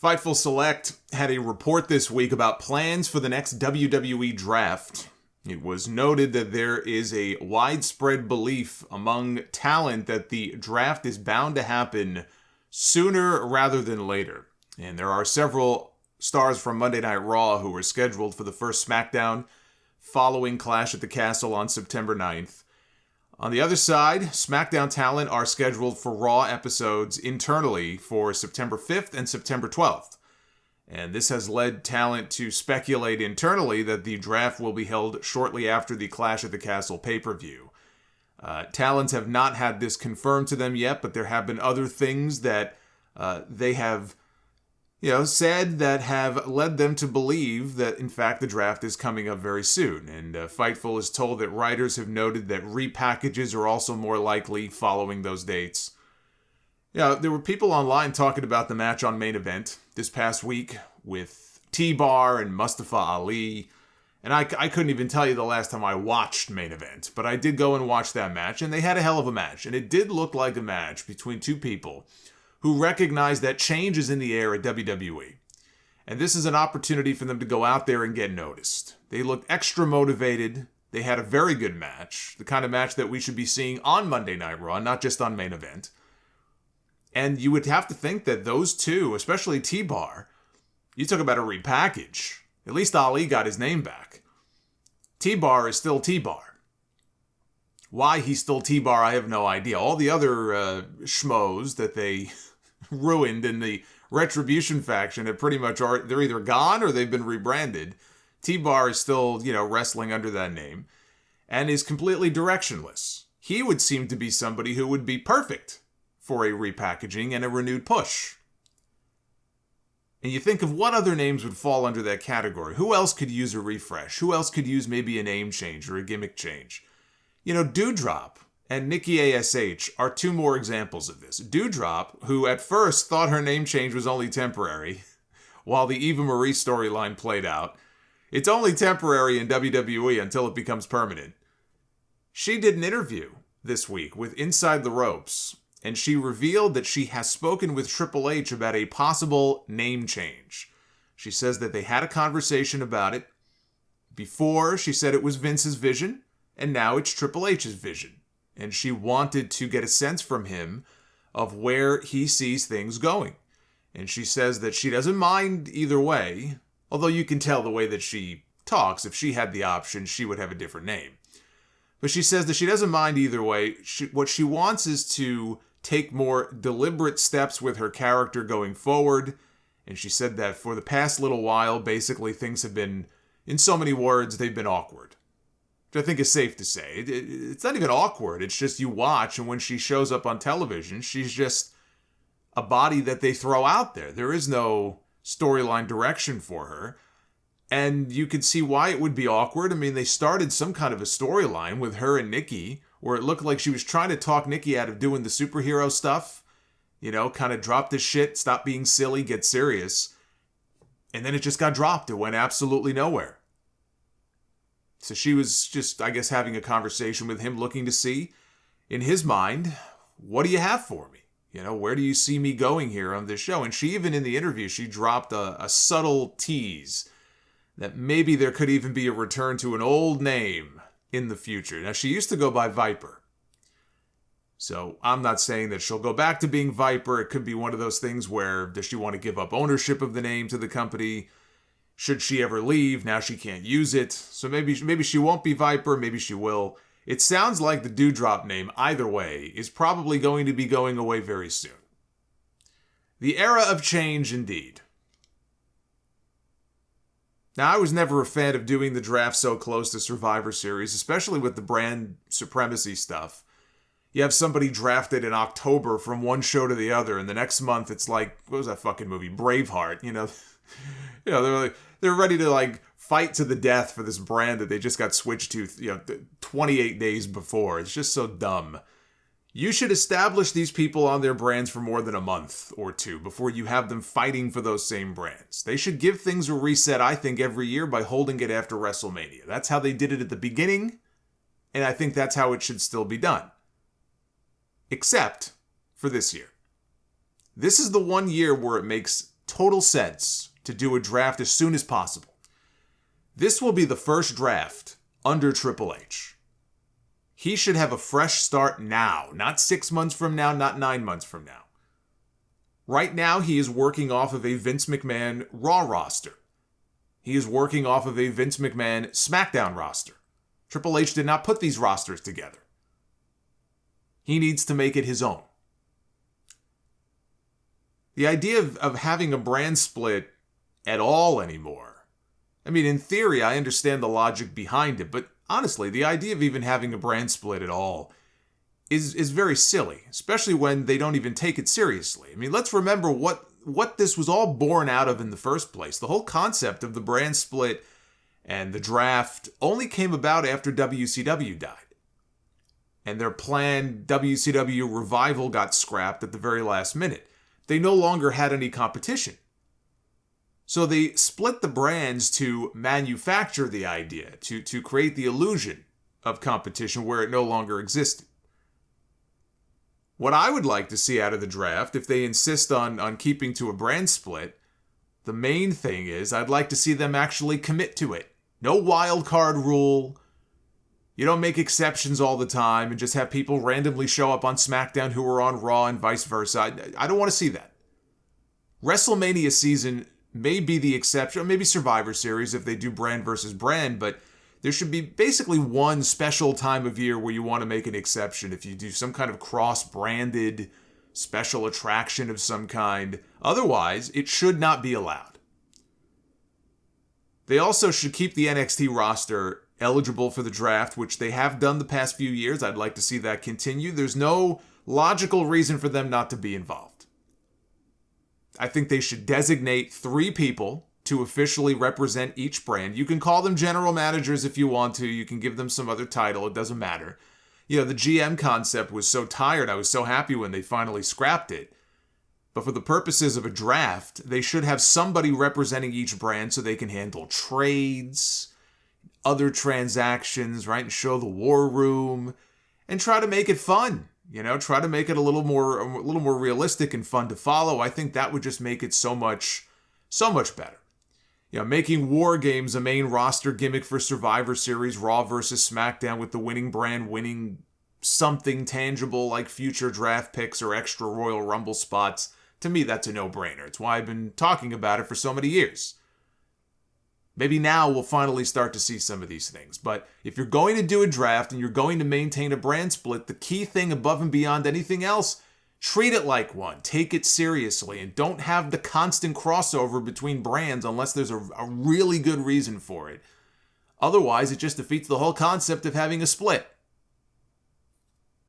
Fightful Select had a report this week about plans for the next WWE Draft. It was noted that there is a widespread belief among talent that the draft is bound to happen sooner rather than later. And there are several stars from Monday Night Raw who were scheduled for the first SmackDown following Clash at the Castle on September 9th. On the other side, SmackDown talent are scheduled for Raw episodes internally for September 5th and September 12th. And this has led talent to speculate internally that the draft will be held shortly after the Clash at the Castle pay-per-view. Talents have not had this confirmed to them yet, but there have been other things that they have said that have led them to believe that, in fact, the draft is coming up very soon. And Fightful is told that writers have noted that repackages are also more likely following those dates. There were people online talking about the match on Main Event this past week with T-Bar and Mustafa Ali. And I couldn't even tell you the last time I watched Main Event, but I did go and watch that match, and they had a hell of a match. And it did look like a match between two people who recognize that change is in the air at WWE. And this is an opportunity for them to go out there and get noticed. They looked extra motivated. They had a very good match, the kind of match that we should be seeing on Monday Night Raw, not just on Main Event. And you would have to think that those two, especially T-Bar, you talk about a repackage. At least Ali got his name back. T-Bar is still T-Bar. Why he's still T-Bar, I have no idea. All the other schmoes that they ruined in the Retribution faction have pretty much they're either gone or they've been rebranded. T-Bar is still, wrestling under that name and is completely directionless. He would seem to be somebody who would be perfect for a repackaging and a renewed push. And you think of what other names would fall under that category. Who else could use a refresh? Who else could use maybe a name change or a gimmick change? Doudrop and Nikki ASH are two more examples of this. Doudrop, who at first thought her name change was only temporary, while the Eva Marie storyline played out. It's only temporary in WWE until it becomes permanent. She did an interview this week with Inside the Ropes, and she revealed that she has spoken with Triple H about a possible name change. She says that they had a conversation about it. Before, she said it was Vince's vision, and now it's Triple H's vision. And she wanted to get a sense from him of where he sees things going. And she says that she doesn't mind either way, although you can tell the way that she talks. If she had the option, she would have a different name. But she says that she doesn't mind either way. What she wants is to take more deliberate steps with her character going forward. And she said that for the past little while, basically things have been, in so many words, they've been awkward. Which I think is safe to say. It's not even awkward. It's just you watch, and when she shows up on television, she's just a body that they throw out there. There is no storyline direction for her. And you could see why it would be awkward. I mean, they started some kind of a storyline with her and Nikki, where it looked like she was trying to talk Nikki out of doing the superhero stuff. Kind of drop the shit, stop being silly, get serious. And then it just got dropped. It went absolutely nowhere. So she was just, I guess, having a conversation with him, looking to see, in his mind, what do you have for me? Where do you see me going here on this show? And she even, in the interview, she dropped a subtle tease that maybe there could even be a return to an old name in the future. Now, she used to go by Viper. So I'm not saying that she'll go back to being Viper. It could be one of those things where, does she want to give up ownership of the name to the company? Should she ever leave, now she can't use it. So maybe she won't be Viper, maybe she will. It sounds like the Doudrop name, either way, is probably going to be going away very soon. The era of change, indeed. Now, I was never a fan of doing the draft so close to Survivor Series, especially with the brand supremacy stuff. You have somebody drafted in October from one show to the other, and the next month it's like, what was that fucking movie? Braveheart, they're ready to fight to the death for this brand that they just got switched to 28 days before. It's just so dumb. You should establish these people on their brands for more than a month or two before you have them fighting for those same brands. They should give things a reset, I think, every year by holding it after WrestleMania. That's how they did it at the beginning, and I think that's how it should still be done. Except for this year. This is the one year where it makes total sense to do a draft as soon as possible. This will be the first draft under Triple H. He should have a fresh start now, not 6 months from now, not 9 months from now. Right now, he is working off of a Vince McMahon Raw roster. He is working off of a Vince McMahon SmackDown roster. Triple H did not put these rosters together. He needs to make it his own. The idea of having a brand split at all anymore, I mean, in theory, I understand the logic behind it, but honestly, the idea of even having a brand split at all is very silly, especially when they don't even take it seriously. I mean, let's remember what this was all born out of in the first place. The whole concept of the brand split and the draft only came about after WCW died. And their planned WCW revival got scrapped at the very last minute. They no longer had any competition. So they split the brands to manufacture the idea, to create the illusion of competition where it no longer existed. What I would like to see out of the draft, if they insist on keeping to a brand split, the main thing is I'd like to see them actually commit to it. No wild card rule. You don't make exceptions all the time and just have people randomly show up on SmackDown who are on Raw and vice versa. I don't want to see that. WrestleMania season may be the exception, or maybe Survivor Series if they do brand versus brand, but there should be basically one special time of year where you want to make an exception if you do some kind of cross-branded special attraction of some kind. Otherwise, it should not be allowed. They also should keep the NXT roster eligible for the draft, which they have done the past few years. I'd like to see that continue. There's no logical reason for them not to be involved. I think they should designate 3 people to officially represent each brand. You can call them general managers if you want to. You can give them some other title. It doesn't matter. You know, the GM concept was so tired. I was so happy when they finally scrapped it. But for the purposes of a draft, they should have somebody representing each brand so they can handle trades, other transactions, right? And show the war room and try to make it fun. You know, try to make it a little more realistic and fun to follow. I think that would just make it so much better. You know, making War Games a main roster gimmick for Survivor Series, Raw versus SmackDown, with the winning brand winning something tangible like future draft picks or extra Royal Rumble spots. To me, that's a no-brainer. It's why I've been talking about it for so many years. Maybe now we'll finally start to see some of these things. But if you're going to do a draft and you're going to maintain a brand split, the key thing above and beyond anything else, treat it like one. Take it seriously and don't have the constant crossover between brands unless there's a really good reason for it. Otherwise, it just defeats the whole concept of having a split.